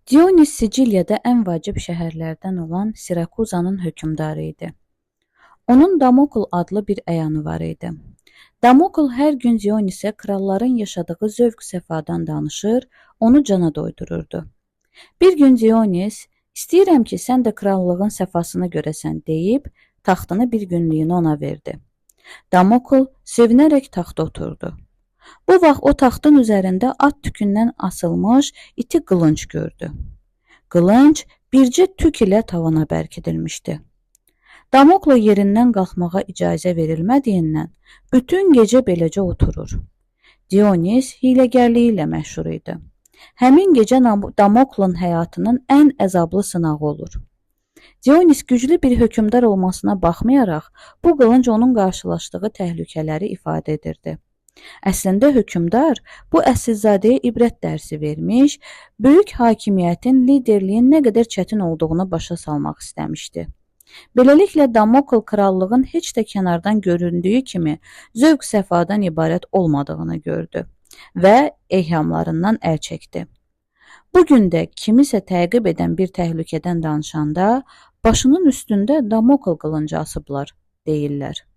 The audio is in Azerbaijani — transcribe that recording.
Dionis Siciliyada ən vacib şəhərlərdən olan Sirakuzanın hökmdarı idi. Onun Damokl adlı bir əyanı var idi. Damokl hər gün Dionisə kralların yaşadığı zövq-səfadan danışır, onu cana doydururdu. Bir gün Dionis, "İstəyirəm ki, sən də krallığın səfasını görəsən" deyib, taxtını bir günlüyünə ona verdi. Damokl sevinərək taxta oturdu. Bu vaxt o taxtın üzərində at tükündən asılmış iti qılınc gördü. Qılınc bircə tük ilə tavana bərkidilmişdi. Damokla yerindən qalxmağa icazə verilmədiyindən bütün gecə beləcə oturur. Dionis hiləgərliyi ilə məşhur idi. Həmin gecə Damoklun həyatının ən əzablı sınağı olur. Dionis güclü bir hökmdar olmasına baxmayaraq, bu qılınc onun qarşılaşdığı təhlükələri ifadə edirdi. Əslində hökmdar bu əsilzadəyə ibrət dərsi vermiş, böyük hakimiyyətin, liderliyin nə qədər çətin olduğunu başa salmaq istəmişdi. Beləliklə Damokl krallığın heç də kənardan göründüyü kimi zövq-səfadan ibarət olmadığını gördü və eyhamlarından əl çəkdi. Bugün də kimisə təqib edən bir təhlükədən danışanda başının üstündə Damokl qılıncı asıblar deyirlər.